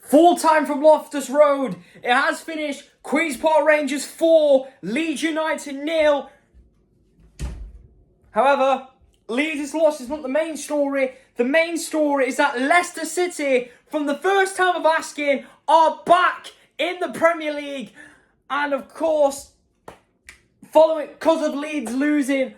Full time from Loftus Road. It has finished Queen's Park Rangers 4, Leeds United 0. However, Leeds' loss is not the main story. The main story is that Leicester City, from the first time of asking, are back in the Premier League. And of course, because of Leeds losing,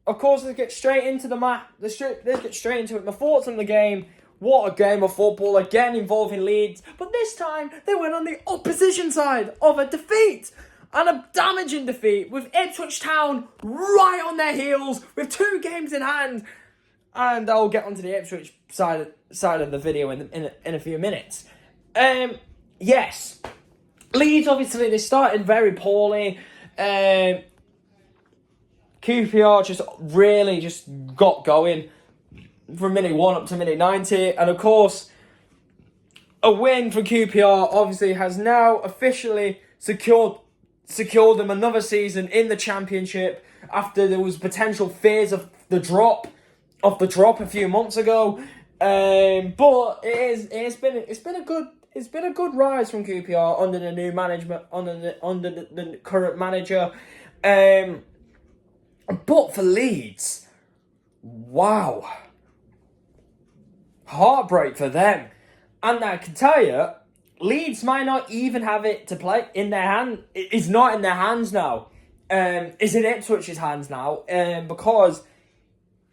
of course, let's get straight into the match. Let's get straight into it. My thoughts on the game. What a game of football, again involving Leeds. But this time, they went on the opposition side of a defeat. And a damaging defeat with Ipswich Town right on their heels with 2 games in hand. And I'll get onto the Ipswich side of the video in a few minutes. Yes. Leeds, obviously, they started very poorly. QPR just really got going from minute 1 up to minute 90. And of course, a win for QPR obviously has now officially secured them another season in the Championship after there was potential fears of the drop a few months ago. But it's been a good rise from QPR under the new management, under the current manager. But for Leeds, wow, heartbreak for them. And I can tell you, Leeds might not even have it to play in their hand. It's not in their hands now. It's in Ipswich's hands now. Because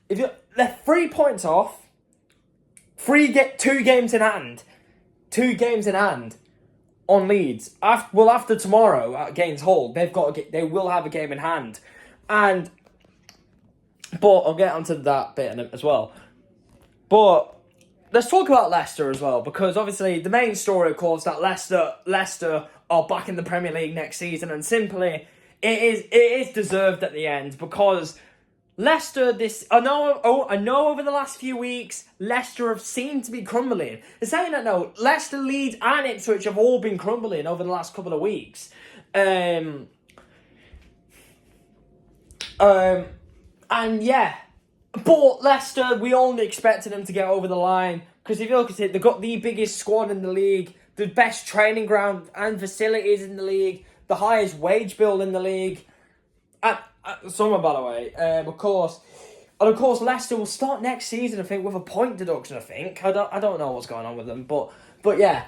if they're 3 points off, 2 games in hand. 2 games in hand on Leeds. After tomorrow against Hull, they will have a game in hand. But I'll get onto that bit as well. But let's talk about Leicester as well, because obviously the main story, of course, that Leicester are back in the Premier League next season, and simply it is deserved at the end, because Leicester, I know over the last few weeks, Leicester have seemed to be crumbling. They're saying that no, Leicester, Leeds and Ipswich have all been crumbling over the last couple of weeks. And yeah, but Leicester, we only expected them to get over the line, because if you look at it, they've got the biggest squad in the league, the best training ground and facilities in the league, the highest wage bill in the league. Summer, by the way, of course. And of course, Leicester will start next season, I think, with a point deduction, I think. I don't know what's going on with them, but yeah.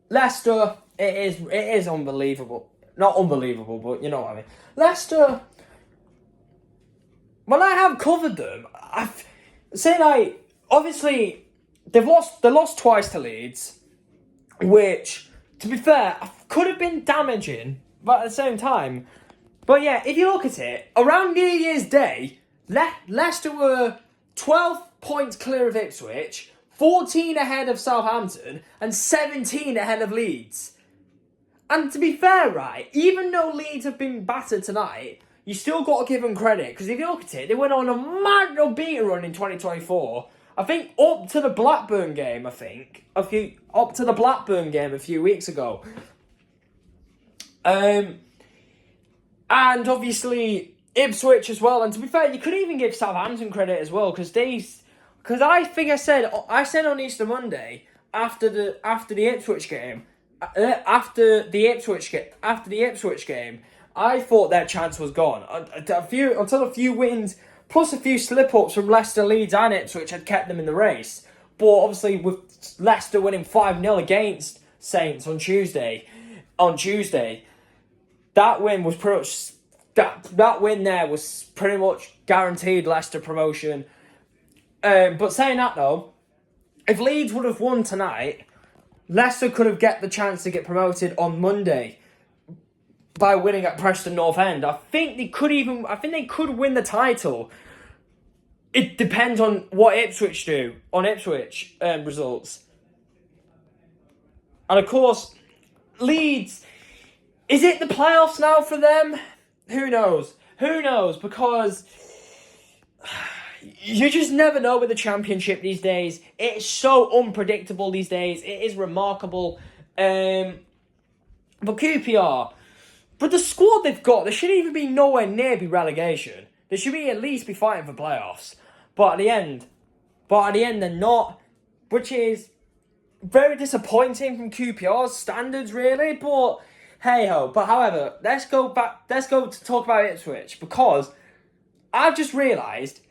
Leicester, it is unbelievable. Not unbelievable, but you know what I mean. Leicester, when I have covered them, I've said obviously they lost twice to Leeds, which, to be fair, could have been damaging, but at the same time. But yeah, if you look at it, around New Year's Day, Leicester were 12 points clear of Ipswich, 14 ahead of Southampton, and 17 ahead of Leeds. And to be fair, right, even though Leeds have been battered tonight, you still got to give them credit, because if you look at it, they went on a mad beating run in 2024. I think up to the Blackburn game, a few weeks ago. And obviously Ipswich as well. And to be fair, you could even give Southampton credit as well, because I think I said on Easter Monday after the Ipswich game, I thought their chance was gone. Until a few wins, plus a few slip-ups from Leicester, Leeds and Ipswich had kept them in the race. But obviously with Leicester winning 5-0 against Saints on Tuesday, that win was pretty much... That win there was pretty much guaranteed Leicester promotion. But saying that though, if Leeds would have won tonight, Leicester could have get the chance to get promoted on Monday by winning at Preston North End. I think they could win the title. It depends on what Ipswich do, on Ipswich results. And of course, Leeds, is it the playoffs now for them? Who knows? Because you just never know with the Championship these days. It's so unpredictable these days. It is remarkable. But QPR, but the squad they've got, they shouldn't even be nowhere near be relegation. They should at least be fighting for playoffs. But at the end they're not, which is very disappointing from QPR's standards, really. But hey ho. But however, let's go to talk about Ipswich, because I've just realised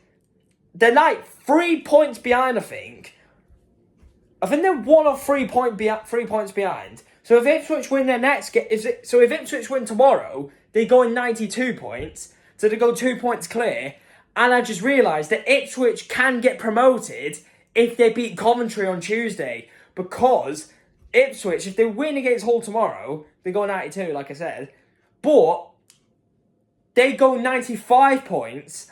they're like 3 points behind. I think they're 1 or 3 points behind. So if Ipswich win their next game, if Ipswich win tomorrow, they go in 92 points. So they go 2 points clear. And I just realised that Ipswich can get promoted if they beat Coventry on Tuesday. Because Ipswich, if they win against Hull tomorrow, they go 92, like I said. But they go 95 points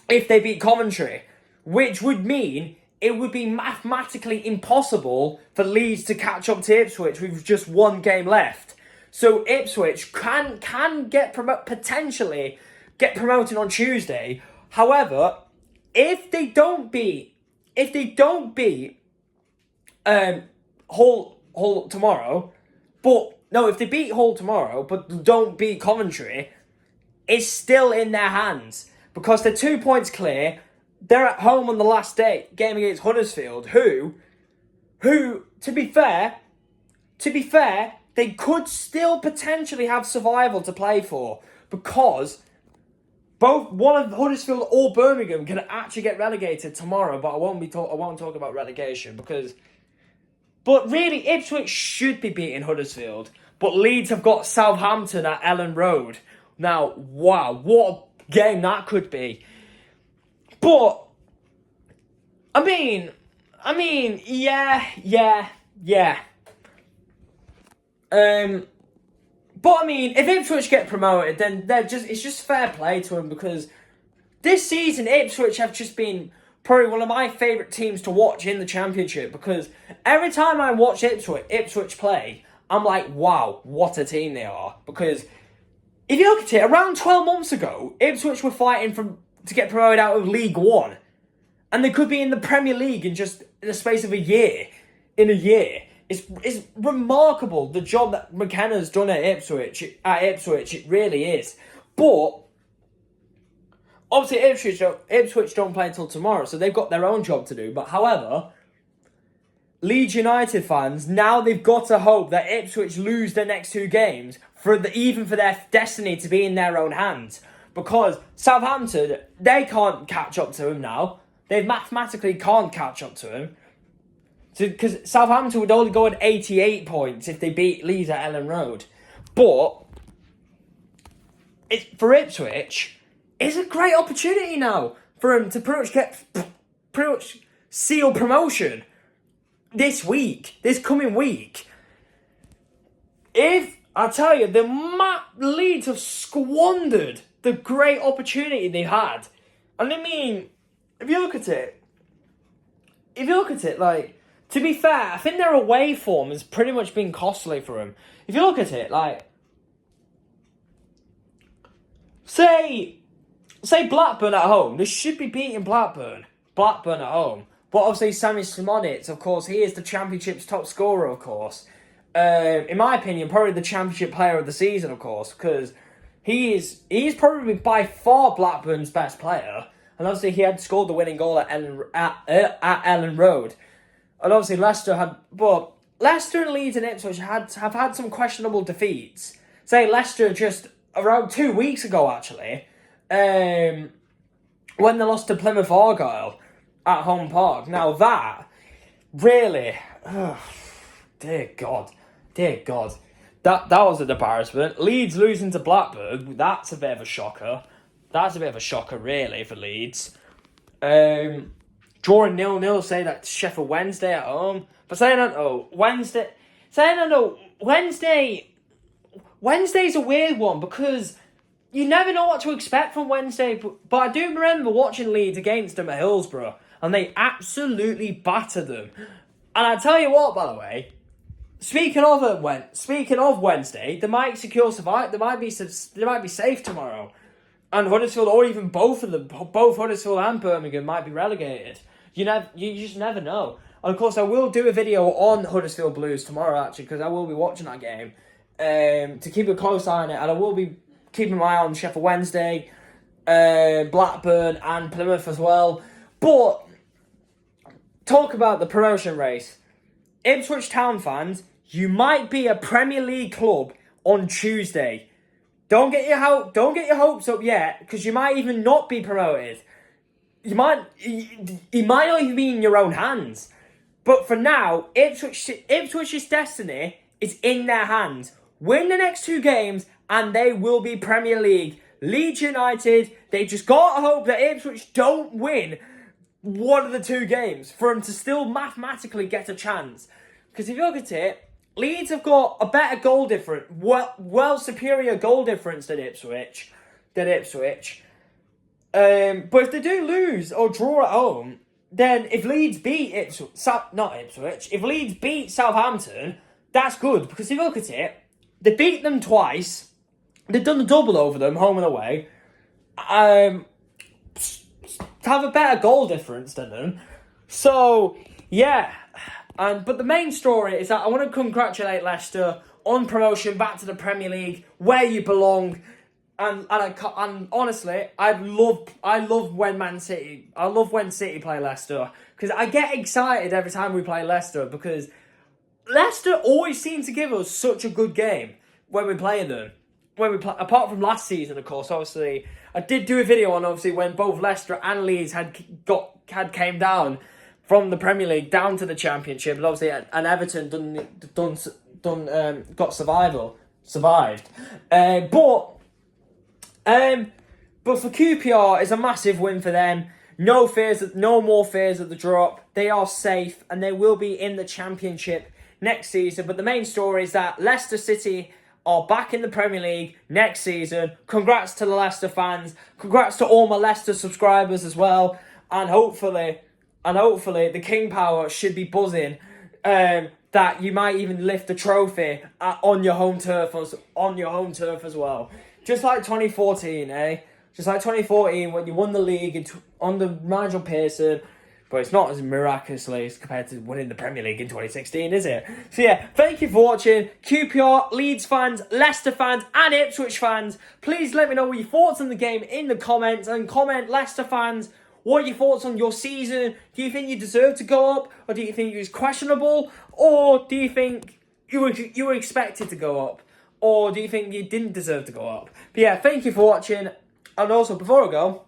if they beat Coventry. Which would mean it would be mathematically impossible for Leeds to catch up to Ipswich with just 1 game left. So Ipswich can potentially get promoted on Tuesday. However, if they don't beat Hull tomorrow, if they beat Hull tomorrow but don't beat Coventry, it's still in their hands, because they're 2 points clear. They're at home on the last day game against Huddersfield, who to be fair, they could still potentially have survival to play for, because one of Huddersfield or Birmingham can actually get relegated tomorrow. But I won't talk about relegation, but really Ipswich should be beating Huddersfield. But Leeds have got Southampton at Ellen Road. Now, wow, what a game that could be. But I mean, yeah. But I mean, if Ipswich get promoted, then it's just fair play to them, because this season Ipswich have just been probably one of my favourite teams to watch in the Championship, because every time I watch Ipswich play, I'm like, wow, what a team they are. Because if you look at it, around 12 months ago, Ipswich were fighting to get promoted out of League One, and they could be in the Premier League in the space of a year. In a year. It's remarkable the job that McKenna's done at Ipswich. It really is. But obviously Ipswich don't play until tomorrow, so they've got their own job to do. But however, Leeds United fans, now they've got to hope that Ipswich lose their next 2 games for their destiny to be in their own hands. Because Southampton, they can't catch up to them now. They mathematically can't catch up to him. Because Southampton would only go on 88 points if they beat Leeds at Ellen Road. But for Ipswich, it's a great opportunity now for them to pretty much seal promotion this coming week. If I tell you, the Leeds have squandered the great opportunity they had. And I mean, if you look at it, like, to be fair, I think their away form has pretty much been costly for them. If you look at it, like, say Blackburn at home, they should be beating Blackburn at home. But obviously Sammy Simonitz, of course, he is the Championship's top scorer, of course. In my opinion, probably the Championship player of the season, of course, because he's probably by far Blackburn's best player. And obviously he had scored the winning goal at Ellen Road. And obviously Leicester and Leeds and Ipswich have had some questionable defeats. Say Leicester just around 2 weeks ago, actually, when they lost to Plymouth Argyle at home park. Now that, really, dear God, that was an embarrassment. Leeds losing to Blackburn, that's a bit of a shocker. That's a bit of a shocker, really, for Leeds. Drawing 0-0, say that Sheffield Wednesday at home. But Wednesday's a weird one, because you never know what to expect from Wednesday. But I do remember watching Leeds against them at Hillsborough, and they absolutely battered them. And I tell you what, by the way, speaking of Wednesday, they might survive. They might be safe tomorrow. And Huddersfield, or even both of them, both Huddersfield and Birmingham might be relegated. You just never know. And of course, I will do a video on Huddersfield Blues tomorrow, actually, because I will be watching that game to keep a close eye on it. And I will be keeping my eye on Sheffield Wednesday, Blackburn, and Plymouth as well. But talk about the promotion race. Ipswich Town fans, you might be a Premier League club on Tuesday. Don't get your hopes up yet, because you might even not be promoted. You might not even be in your own hands. But for now, Ipswich's destiny is in their hands. Win the next 2 games, and they will be Premier League. Leeds United, they just got to hope that Ipswich don't win one of the 2 games for them to still mathematically get a chance. Because if you look at it, Leeds have got a better goal difference, well superior goal difference than Ipswich. But if they do lose or draw at home, then if Leeds beat if Leeds beat Southampton, that's good. Because if you look at it, they beat them twice. They've done a double over them, home and away. To have a better goal difference than them. So, yeah. But the main story is that I want to congratulate Leicester on promotion back to the Premier League, where you belong. And honestly, I love when City play Leicester, because I get excited every time we play Leicester, because Leicester always seem to give us such a good game when we play them. Apart from last season, of course, obviously, I did do a video on obviously when both Leicester and Leeds had came down from the Premier League down to the Championship, and obviously and Everton survived. But for QPR, it's a massive win for them. No more fears of the drop. They are safe, and they will be in the Championship next season. But the main story is that Leicester City are back in the Premier League next season. Congrats to the Leicester fans. Congrats to all my Leicester subscribers as well. And hopefully the King Power should be buzzing. That you might even lift the trophy on your home turf as well. Just like 2014, eh? Just like 2014 when you won the league under Nigel Pearson. But it's not as miraculously as compared to winning the Premier League in 2016, is it? So yeah, thank you for watching. QPR, Leeds fans, Leicester fans and Ipswich fans, please let me know what your thoughts on the game in the comments. And comment, Leicester fans, what are your thoughts on your season? Do you think you deserve to go up? Or do you think it was questionable? Or do you think you were expected to go up? Or do you think you didn't deserve to go up? But yeah, thank you for watching. And also, before I go,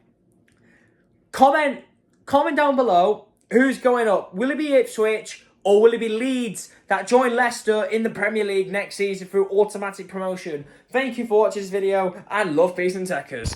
comment down below who's going up. Will it be Ipswich or will it be Leeds that join Leicester in the Premier League next season through automatic promotion? Thank you for watching this video, and love, peace and techers.